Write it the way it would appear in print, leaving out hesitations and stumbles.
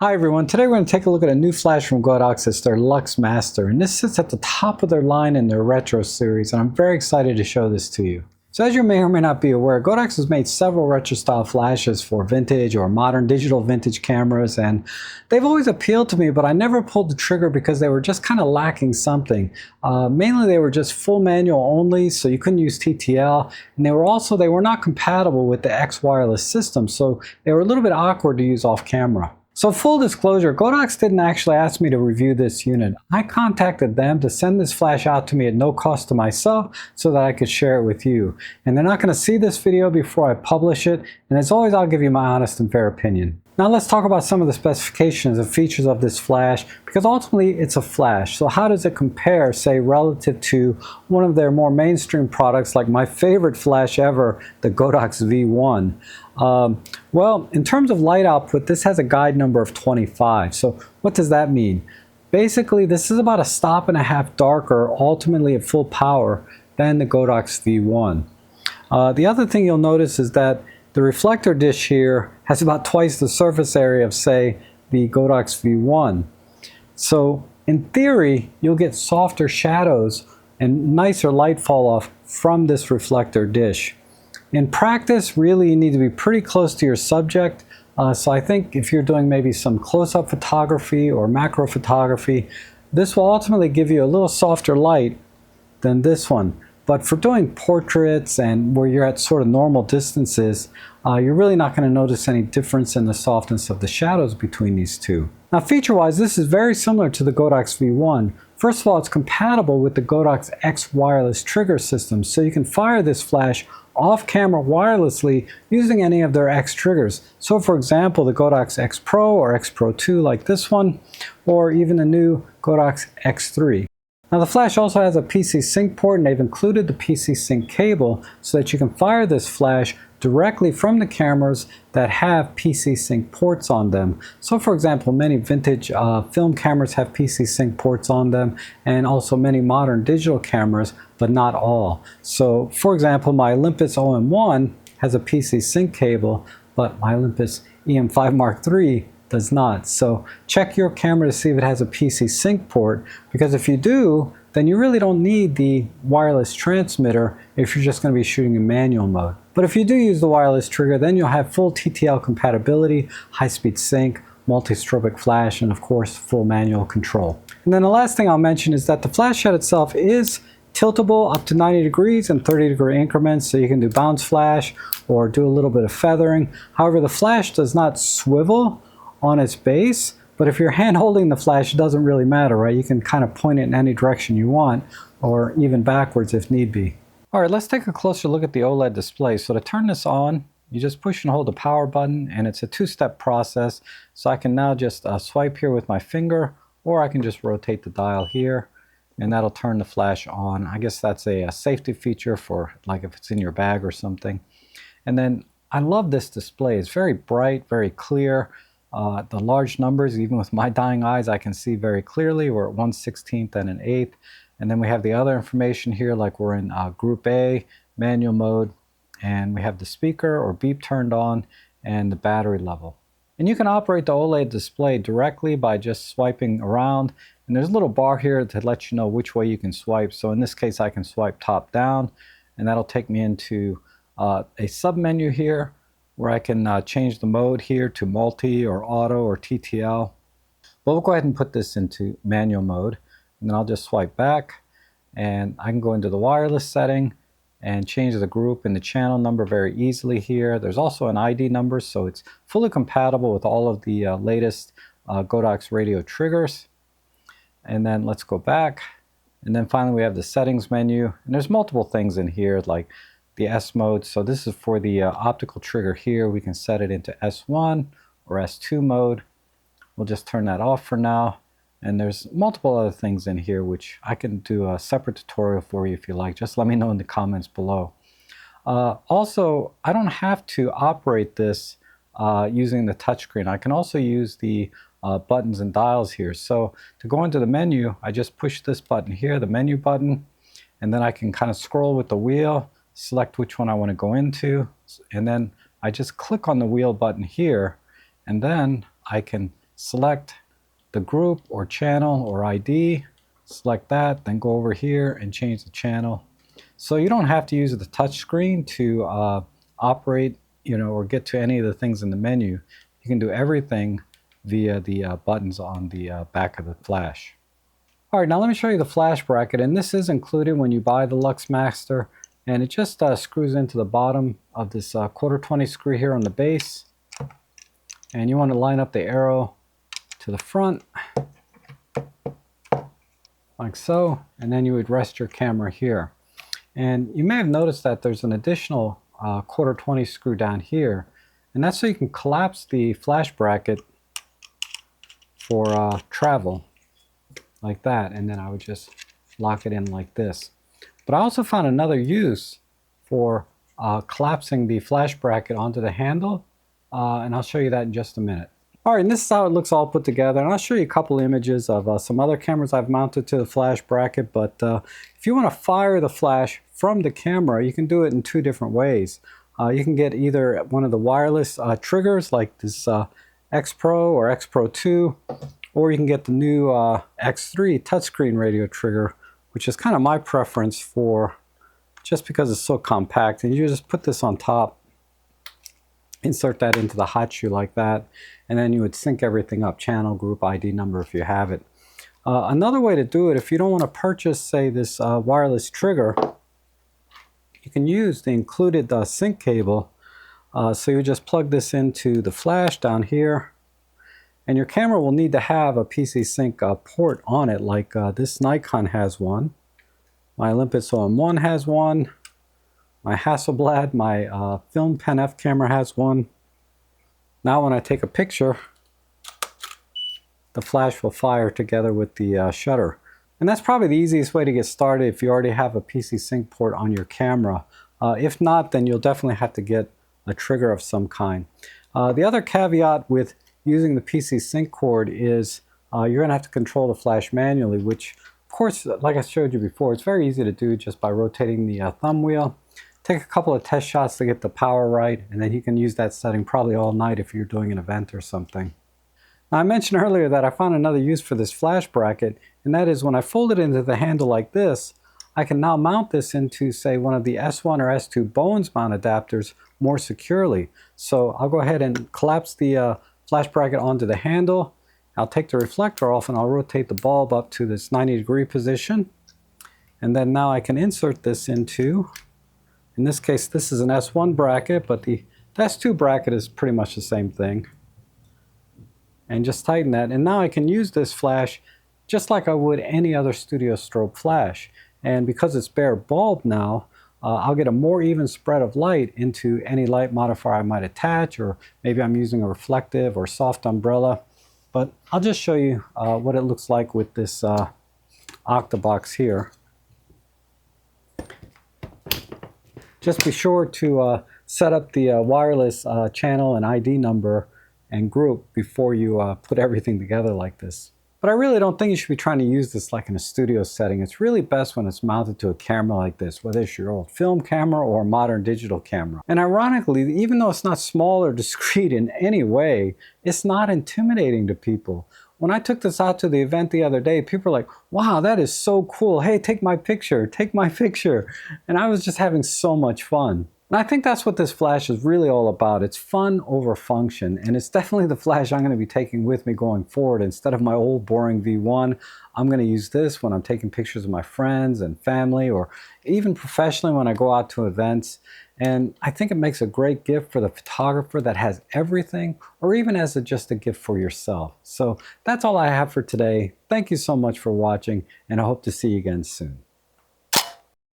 Hi everyone, today we're going to take a look at a new flash from Godox. It's their Lux Master, and this sits at the top of their line in their retro series, and I'm very excited to show this to you. So as you may or may not be aware, Godox has made several retro style flashes for vintage or modern digital vintage cameras, and they've always appealed to me, but I never pulled the trigger because they were just kind of lacking something. Mainly they were just full manual only, so you couldn't use TTL, and they were not compatible with the X wireless system, so they were a little bit awkward to use off camera. So full disclosure, Godox didn't actually ask me to review this unit. I contacted them to send this flash out to me at no cost to myself so that I could share it with you. And they're not going to see this video before I publish it, and as always I'll give you my honest and fair opinion. Now let's talk about some of the specifications and features of this flash, because ultimately it's a flash. So how does it compare, say, relative to one of their more mainstream products, like my favorite flash ever, the Godox V1? Well, in terms of light output, this has a guide number of 25. So what does that mean? Basically, this is about a stop and a half darker, ultimately at full power, than the Godox V1. The other thing you'll notice is that the reflector dish here has about twice the surface area of, say, the Godox V1. So in theory, you'll get softer shadows and nicer light fall off from this reflector dish. In practice, really you need to be pretty close to your subject. So I think if you're doing maybe some close-up photography or macro photography, this will ultimately give you a little softer light than this one. But for doing portraits and where you're at sort of normal distances, you're really not going to notice any difference in the softness of the shadows between these two. Now feature-wise, this is very similar to the Godox V1. First of all, it's compatible with the Godox X wireless trigger system, so you can fire this flash off camera wirelessly using any of their X triggers. So for example, the Godox X Pro or X Pro 2 like this one, or even the new Godox X3. Now the flash also has a PC sync port, and they've included the PC sync cable so that you can fire this flash directly from the cameras that have PC sync ports on them. So for example, many vintage film cameras have PC sync ports on them, and also many modern digital cameras, but not all. So for example, my Olympus OM1 has a PC sync cable, but my Olympus EM5 Mark III does not. So check your camera to see if it has a PC sync port, because if you do, then you really don't need the wireless transmitter if you're just going to be shooting in manual mode. But if you do use the wireless trigger, then you'll have full TTL compatibility, high-speed sync, multi-strobic flash, and of course full manual control. And then the last thing I'll mention is that the flash head itself is tiltable up to 90 degrees and 30-degree increments, so you can do bounce flash or do a little bit of feathering. However, the flash does not swivel on its base, but if you're hand holding the flash, it doesn't really matter, right? You can kind of point it in any direction you want, or even backwards if need be. All right, let's take a closer look at the OLED display. So to turn this on, you just push and hold the power button, and it's a two-step process. So I can now just swipe here with my finger, or I can just rotate the dial here, and that'll turn the flash on. I guess that's a safety feature for like if it's in your bag or something. And then I love this display. It's very bright, very clear. The large numbers, even with my dying eyes, I can see very clearly. We're at 1/16 and an eighth. And then we have the other information here, like we're in Group A, manual mode, and we have the speaker or beep turned on, and the battery level. And you can operate the OLED display directly by just swiping around. And there's a little bar here to let you know which way you can swipe. So in this case, I can swipe top down, and that'll take me into a sub-menu here, where I can change the mode here to multi or auto or TTL. But we'll go ahead and put this into manual mode, and then I'll just swipe back, and I can go into the wireless setting and change the group and the channel number very easily here. There's also an ID number, so it's fully compatible with all of the latest Godox radio triggers. And then let's go back, and then finally we have the settings menu, and there's multiple things in here like the S mode. So this is for the optical trigger here. We can set it into S1 or S2 mode. We'll just turn that off for now. And there's multiple other things in here which I can do a separate tutorial for you if you like. Just let me know in the comments below. Also, I don't have to operate this using the touchscreen. I can also use the buttons and dials here. So to go into the menu, I just push this button here, the menu button, and then I can kind of scroll with the wheel, select which one I want to go into, and then I just click on the wheel button here, and then I can select the group or channel or ID, select that, then go over here and change the channel. So you don't have to use the touch screen to operate, or get to any of the things in the menu. You can do everything via the buttons on the back of the flash. All right, now let me show you the flash bracket, and this is included when you buy the Lux Master, and it just screws into the bottom of this 1/4-20 screw here on the base, and you want to line up the arrow to the front like so, and then you would rest your camera here. And you may have noticed that there's an additional 1/4-20 screw down here, and that's so you can collapse the flash bracket for travel like that, and then I would just lock it in like this. But I also found another use for collapsing the flash bracket onto the handle, and I'll show you that in just a minute. All right, and this is how it looks all put together, and I'll show you a couple images of some other cameras I've mounted to the flash bracket. But if you want to fire the flash from the camera, you can do it in two different ways. You can get either one of the wireless triggers like this X Pro or X Pro 2, or you can get the new X3 touchscreen radio trigger, which is kind of my preference for just because it's so compact. And you just put this on top, insert that into the hot shoe like that, and then you would sync everything up, channel, group, ID number if you have it. Another way to do it, if you don't want to purchase, say, this wireless trigger, you can use the included sync cable. So you just plug this into the flash down here, and your camera will need to have a PC Sync port on it, like this Nikon has one. My Olympus OM1 has one. My Hasselblad, my Film Pen F camera has one. Now when I take a picture, the flash will fire together with the shutter. And that's probably the easiest way to get started if you already have a PC Sync port on your camera. If not, then you'll definitely have to get a trigger of some kind. The other caveat with using the PC Sync cord is you're going to have to control the flash manually, which, of course, like I showed you before, it's very easy to do just by rotating the thumb wheel. Take a couple of test shots to get the power right, and then you can use that setting probably all night if you're doing an event or something. Now, I mentioned earlier that I found another use for this flash bracket, and that is when I fold it into the handle like this, I can now mount this into, say, one of the S1 or S2 Bones mount adapters more securely. So I'll go ahead and collapse the flash bracket onto the handle. I'll take the reflector off and I'll rotate the bulb up to this 90-degree position. And then now I can insert this into, in this case, this is an S1 bracket, but the S2 bracket is pretty much the same thing. And just tighten that. And now I can use this flash just like I would any other studio strobe flash. And because it's bare bulb now, I'll get a more even spread of light into any light modifier I might attach, or maybe I'm using a reflective or soft umbrella. But I'll just show you what it looks like with this Octabox here. Just be sure to set up the wireless channel and ID number and group before you put everything together like this. But I really don't think you should be trying to use this like in a studio setting. It's really best when it's mounted to a camera like this, whether it's your old film camera or a modern digital camera. And ironically, even though it's not small or discreet in any way, it's not intimidating to people. When I took this out to the event the other day, people were like, wow, that is so cool. Hey, take my picture, take my picture. And I was just having so much fun. And I think that's what this flash is really all about. It's fun over function, and it's definitely the flash I'm going to be taking with me going forward. Instead of my old boring V1, I'm going to use this when I'm taking pictures of my friends and family, or even professionally when I go out to events. And I think it makes a great gift for the photographer that has everything, or even as just a gift for yourself. So that's all I have for today. Thank you so much for watching, and I hope to see you again soon.